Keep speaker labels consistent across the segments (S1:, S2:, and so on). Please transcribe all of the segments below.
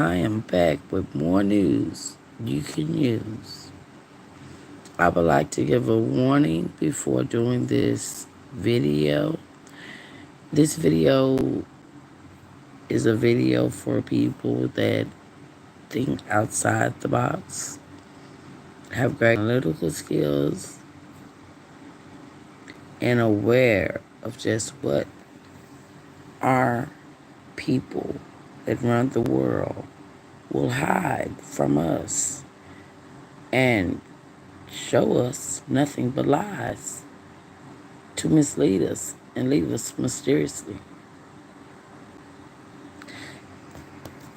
S1: I am back with more news you can use. I would like to give a warning before doing this video. This video is a video for people that think outside the box, have great analytical skills, and aware of just what our people that run the world will hide from us and show us nothing but lies to mislead us and leave us mysteriously.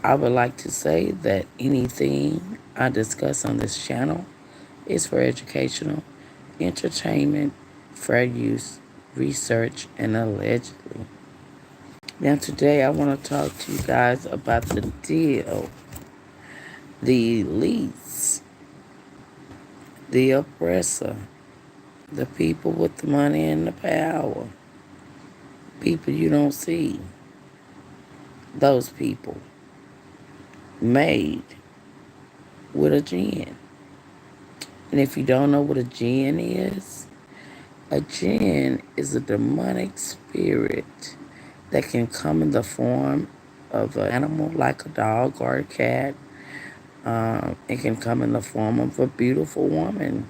S1: I would like to say that anything I discuss on this channel is for educational, entertainment, fair use, research, and allegedly. Now today I want to talk to you guys about the deal, the elites, the oppressor, the people with the money and the power, people you don't see, those people made with a jinn. And if you don't know what a jinn is a demonic spirit that can come in the form of an animal like a dog or a cat. It can come in the form of a beautiful woman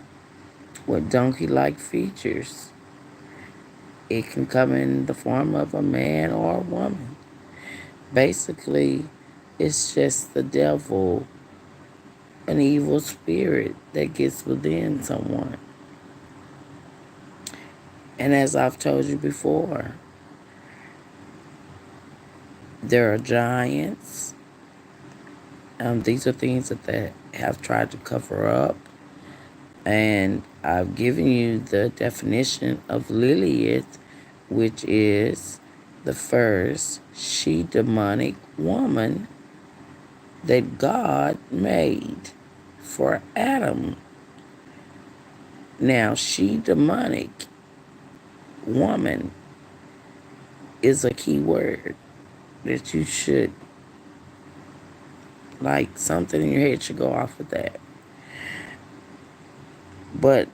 S1: with donkey-like features. It can come in the form of a man or a woman. Basically, it's just the devil, an evil spirit that gets within someone. And as I've told you before, there are giants. These are things that they have tried to cover up. And I've given you the definition of Lilith, which is the first she-demonic woman that God made for Adam. Now, she-demonic woman is a key word that you should, like, something in your head should go off with that. But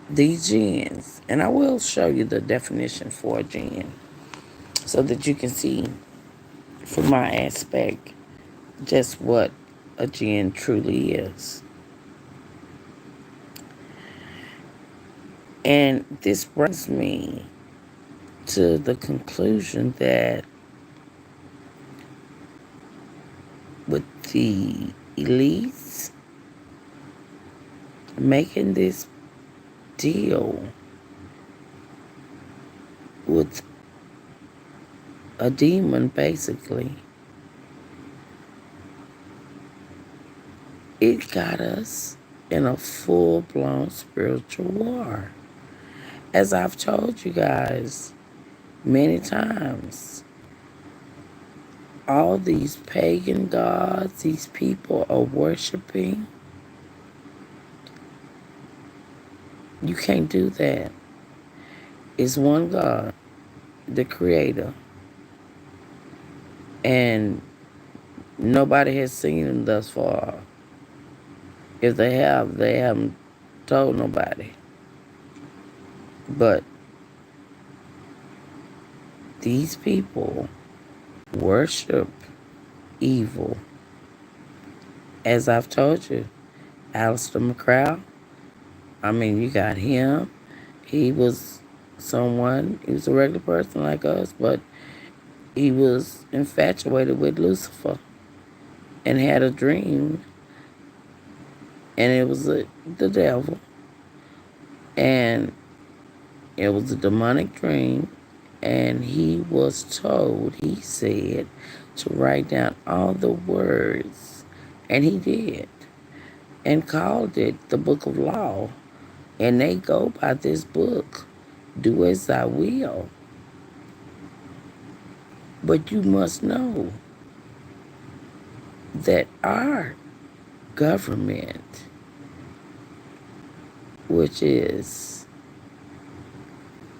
S1: these jinns, and I will show you the definition for a jinn so that you can see from my aspect just what a jinn truly is. And this brings me to the conclusion that with the elites making this deal with a demon, basically, it got us in a full-blown spiritual war. As I've told you guys many times, all these pagan gods these people are worshiping, you can't do that. It's one God, the Creator. And nobody has seen him thus far. If they have, they haven't told nobody. But these people worship evil. As I've told you, Alistair McCrow, you got him. He was he was a regular person like us, but he was infatuated with Lucifer and had a dream, and it was the devil. And it was a demonic dream, and he was told, he said, to write down all the words, and he did, and called it the Book of Law. And they go by this book, do as I will. But you must know that our government, which is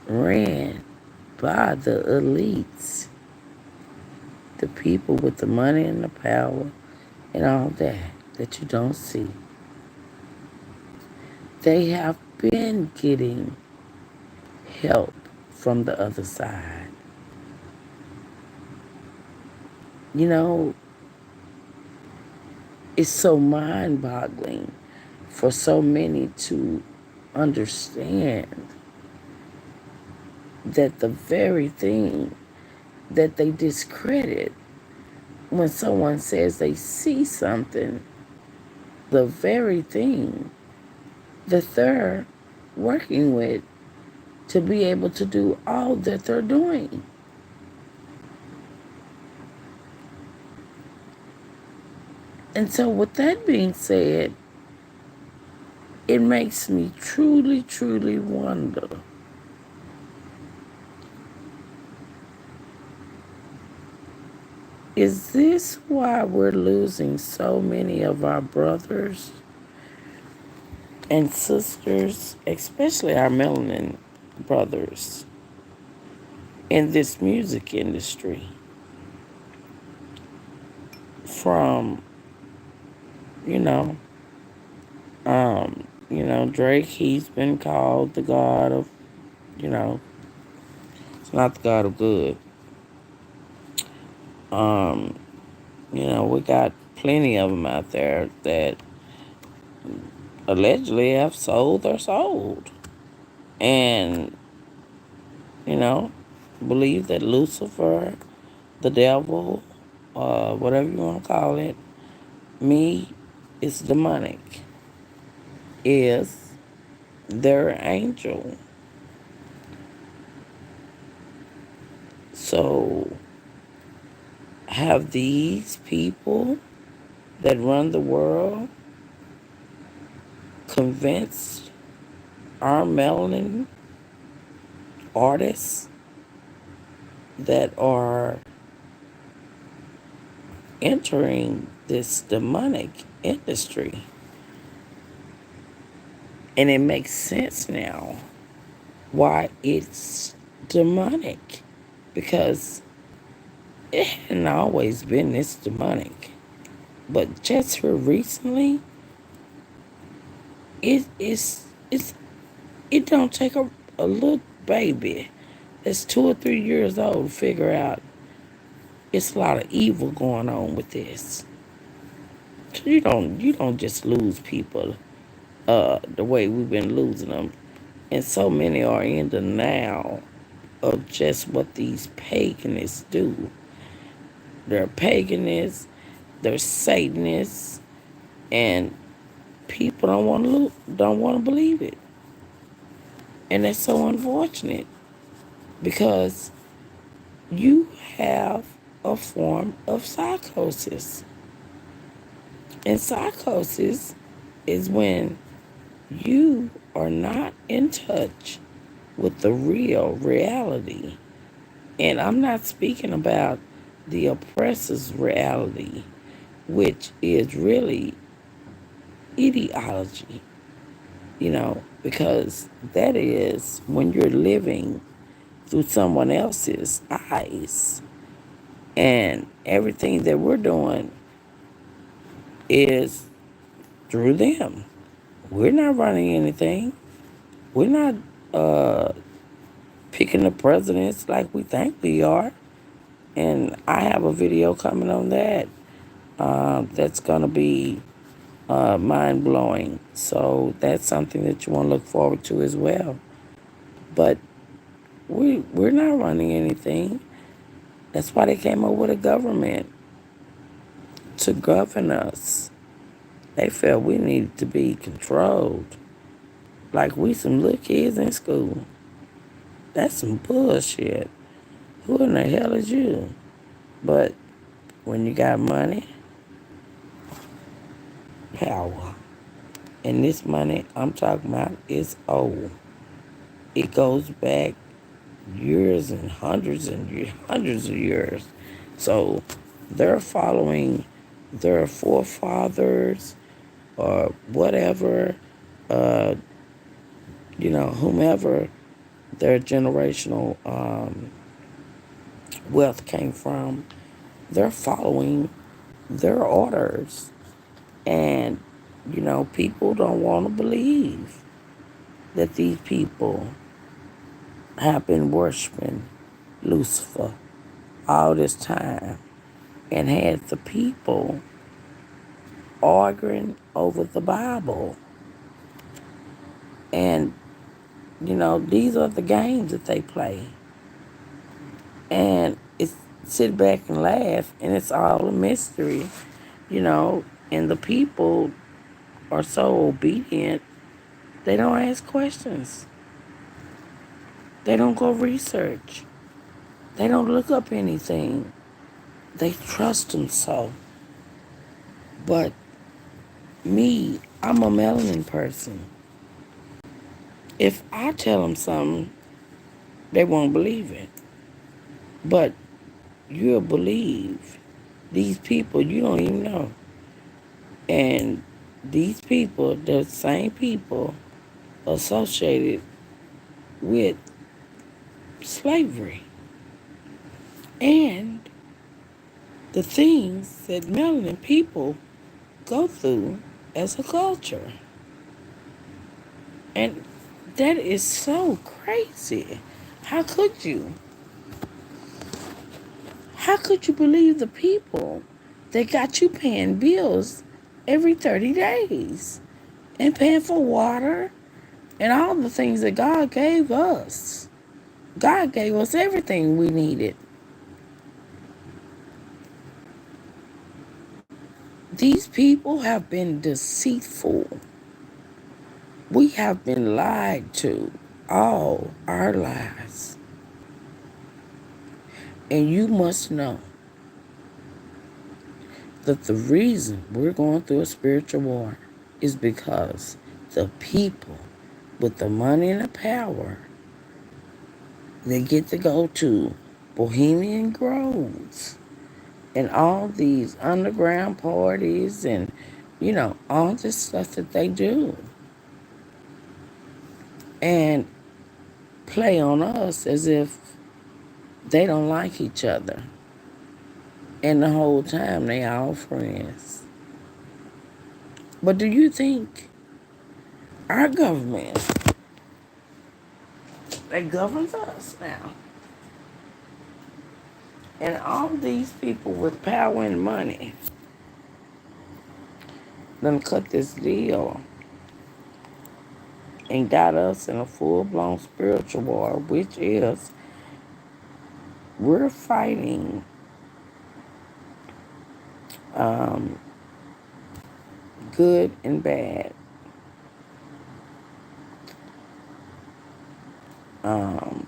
S1: ran by the elites, The people with the money and the power and all that you don't see, they have been getting help from the other side. You know, it's so mind boggling for so many to understand that the very thing that they discredit when someone says they see something, the very thing that they're working with to be able to do all that they're doing. And so, with that being said, it makes me truly, truly wonder, is this why we're losing so many of our brothers and sisters, especially our melanin brothers, in this music industry? From, you know, Drake, he's been called the god of, it's not the god of good. We got plenty of them out there that allegedly have sold their soul and, you know, believe that Lucifer, the devil, whatever you want to call it, me, is demonic, is their angel. So, have these people that run the world convinced our melanin artists that are entering this demonic industry? And it makes sense now why it's demonic, because it hadn't always been this demonic. But just here recently, it don't take a little baby that's 2 or 3 years old to figure out it's a lot of evil going on with this. You don't just lose people the way we've been losing them. And so many are in denial of just what these paganists do. They're paganists, they're Satanists, and people don't want to believe it. And that's so unfortunate, because you have a form of psychosis. And psychosis is when you are not in touch with the real reality. And I'm not speaking about the oppressor's reality, which is really ideology, because that is when you're living through someone else's eyes. And everything that we're doing is through them. We're not running anything. We're not picking the presidents like we think we are. And I have a video coming on that. That's going to be mind-blowing. So that's something that you want to look forward to as well. But we're not running anything. That's why they came up with a government to govern us. They felt we needed to be controlled. Like we some little kids in school. That's some bullshit. Who in the hell is you? But when you got money, power. And this money I'm talking about is old. It goes back years and hundreds of years. So they're following their forefathers or whatever, whomever their generational wealth came from. They're following their orders. And, people don't want to believe that these people have been worshiping Lucifer all this time and had the people arguing over the Bible. And, these are the games that they play. And it's sit back and laugh, and it's all a mystery, and the people are so obedient, they don't ask questions. They don't go research. They don't look up anything. They trust them so. But me, I'm a melanin person. If I tell them something, they won't believe it. But you'll believe these people you don't even know. And these people, the same people associated with slavery and the things that melanin people go through as a culture. And that is so crazy. How could you? How could you believe the people that got you paying bills every 30 days and paying for water and all the things that God gave us? God gave us everything we needed. These people have been deceitful. We have been lied to all our lives. And you must know that the reason we're going through a spiritual war is because the people with the money and the power, they get to go to Bohemian Groves and all these underground parties and, all this stuff that they do. And play on us as if they don't like each other. And the whole time they all friends. But do you think our government that governs us now, and all these people with power and money done cut this deal and got us in a full-blown spiritual war, which is we're fighting good and bad. Um,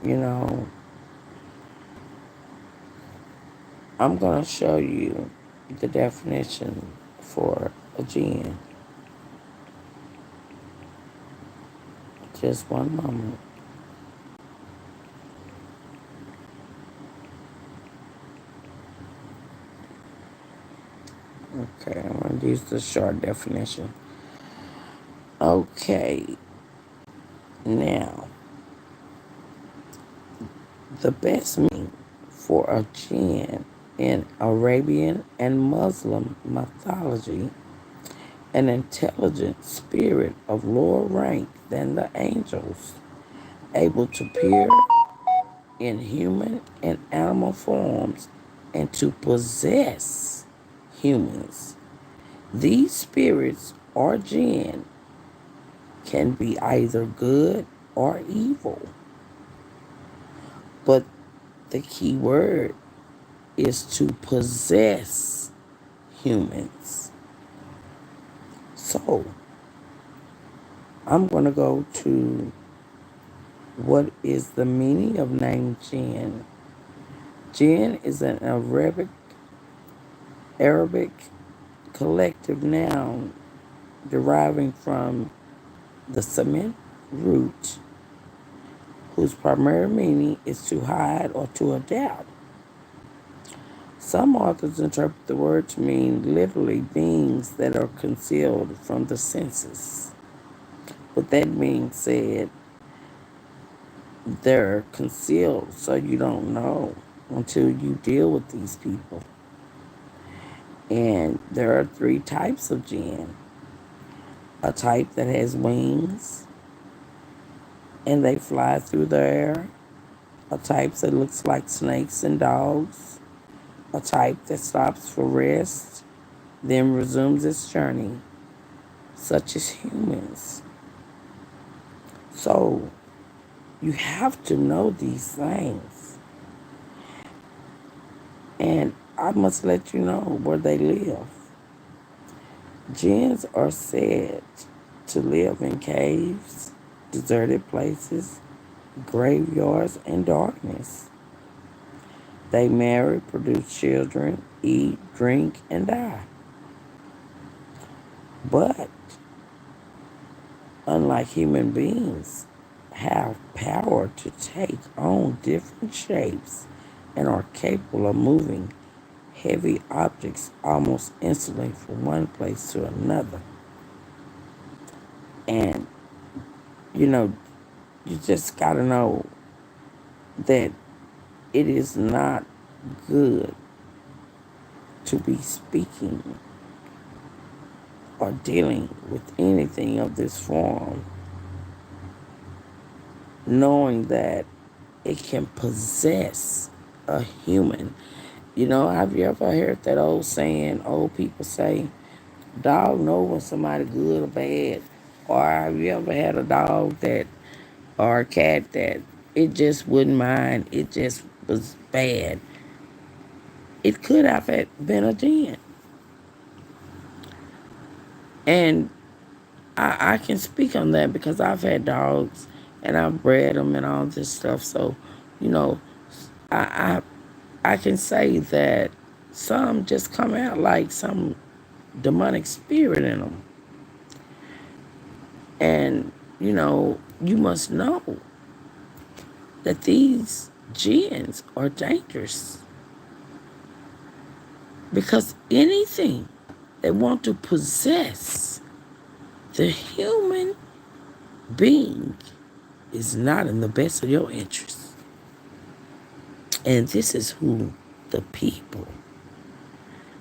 S1: you know, I'm going to show you the definition for a Jinn. Just one moment. Okay, I'm going to use the short definition. Okay, now, the best meaning for a jinn in Arabian and Muslim mythology, an intelligent spirit of lower rank than the angels, able to appear in human and animal forms and to possess humans. These spirits or jinn can be either good or evil. But the key word is to possess humans. So, I'm going to go to what is the meaning of name Jinn. Jinn is an Arabic collective noun deriving from the Semitic root, whose primary meaning is to hide or to adapt. Some authors interpret the word to mean literally beings that are concealed from the senses. With that being said, they're concealed so you don't know. until you deal with these people. And there are three types of jinn: a type that has wings and they fly through the air, a type that looks like snakes and dogs, a type that stops for rest, then resumes its journey, such as humans. So you have to know these things. And I must let you know where they live. Jinns are said to live in caves, deserted places, graveyards, and darkness. They marry, produce children, eat, drink, and die. But unlike human beings, have power to take on different shapes and are capable of moving heavy objects almost instantly from one place to another. And, you know, you just got to know that it is not good to be speaking or dealing with anything of this form, knowing that it can possess a human. You know, have you ever heard that old saying, old people say, dog know when somebody good or bad? Or have you ever had a dog that, or a cat that it just wouldn't mind, it just was bad? It could have been a jinn. And I can speak on that because I've had dogs and I've bred them and all this stuff. So, you know, I can say that some just come out like some demonic spirit in them. And, you know, you must know that these jinns are dangerous because anything they want to possess the human being is not in the best of your interests. And this is who the people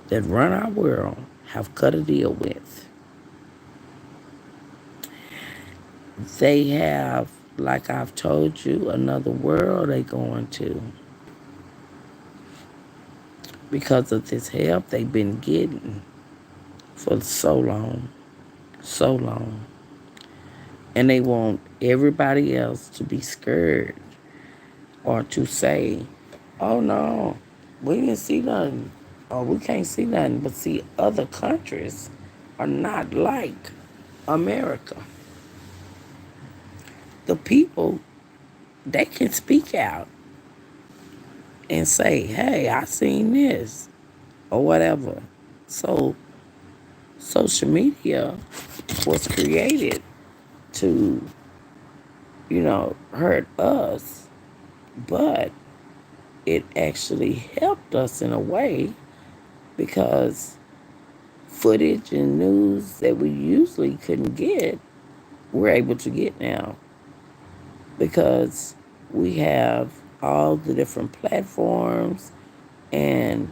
S1: that run our world have cut a deal with. They have, like I've told you, another world they going to because of this help they've been getting for so long, so long. And they want everybody else to be scared or to say, oh no, we didn't see nothing, or we can't see nothing. But see, other countries are not like America. The people, they can speak out and say, hey, I seen this, or whatever. So social media was created to, you know, hurt us, but it actually helped us in a way because footage and news that we usually couldn't get, we're able to get now because we have all the different platforms and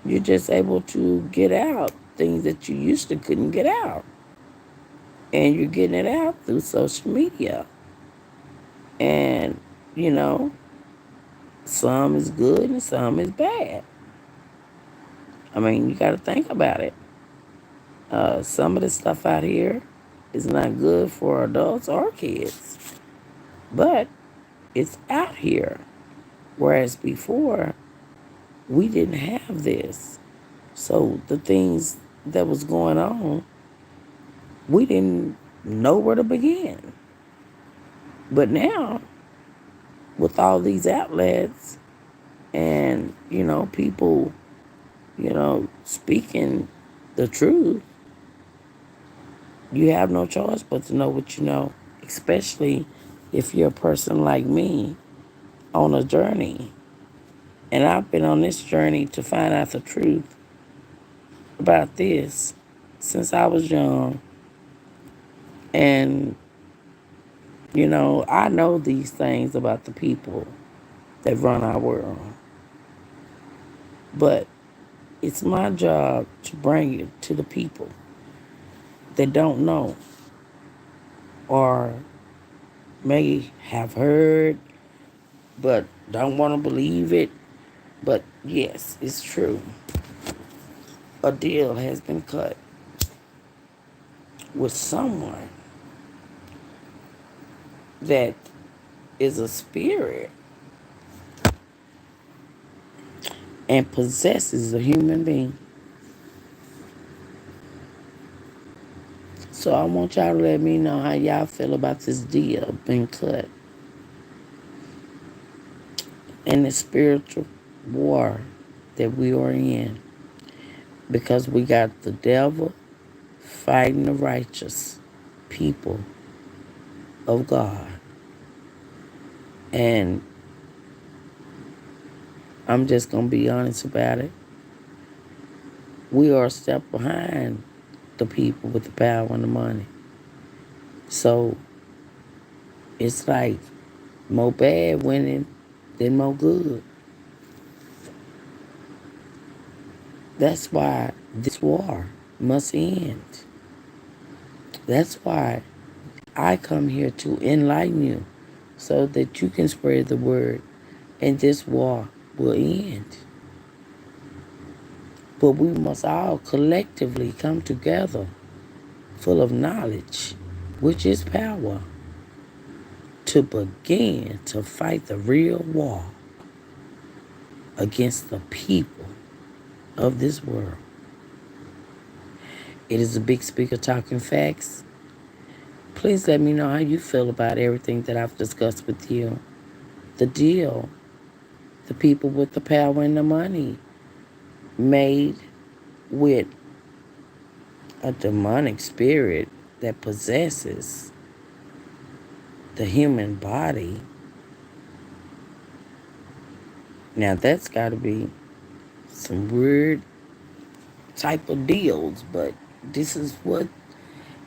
S1: you're just able to get out things that you used to couldn't get out. And you're getting it out through social media. And, you know, some is good and some is bad. I mean, you got to think about it. Some of the stuff out here is not good for adults or kids, but it's out here. Whereas before, we didn't have this. So the things that was going on, we didn't know where to begin. But now, with all these outlets and, you know, people, you know, speaking the truth, you have no choice but to know what you know, especially if you're a person like me on a journey. And I've been on this journey to find out the truth about this since I was young. And, you know, I know these things about the people that run our world. But it's my job to bring it to the people that don't know or may have heard but don't want to believe it. But yes, it's true. A deal has been cut with someone that is a spirit and possesses a human being. So I want y'all to let me know how y'all feel about this deal being cut and the spiritual war that we are in. Because we got the devil fighting the righteous people of God. And I'm just going to be honest about it. We are a step behind the people with the power and the money. So it's like more bad winning than more good. That's why this war must end. That's why I come here to enlighten you so that you can spread the word and this war will end. But we must all collectively come together full of knowledge, which is power, to begin to fight the real war against the people of this world. It is a big speaker talking facts. Please let me know how you feel about everything that I've discussed with you. The deal, the people with the power and the money made with a demonic spirit that possesses the human body. Now that's got to be some weird type of deals, but this is what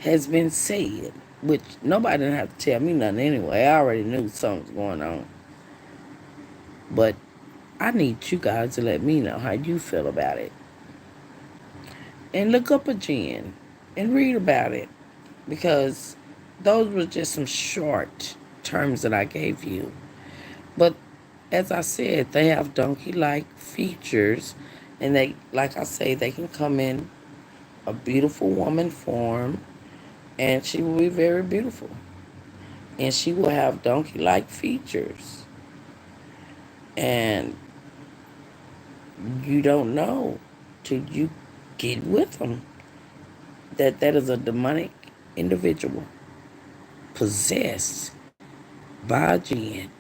S1: has been said, which nobody didn't have to tell me nothing anyway. I already knew something was going on. But I need you guys to let me know how you feel about it. And look up a Jinn and read about it, because those were just some short terms that I gave you. But as I said, they have donkey-like features, and they, like I say, they can come in a beautiful woman form, and she will be very beautiful. And she will have donkey-like features. And you don't know till you get with them that that is a demonic individual possessed by a jinn.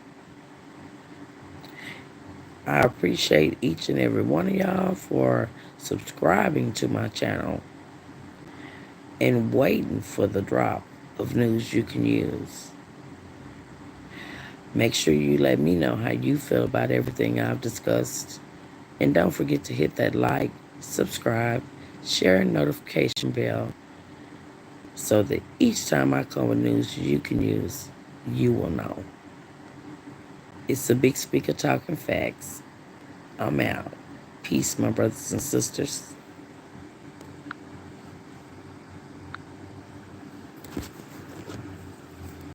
S1: I appreciate each and every one of y'all for subscribing to my channel and waiting for the drop of news you can use. Make sure you let me know how you feel about everything I've discussed. And don't forget to hit that like, subscribe, share, and notification bell so that each time I come with news you can use, you will know. It's the Big Speaker talking facts. I'm out. Peace, my brothers and sisters.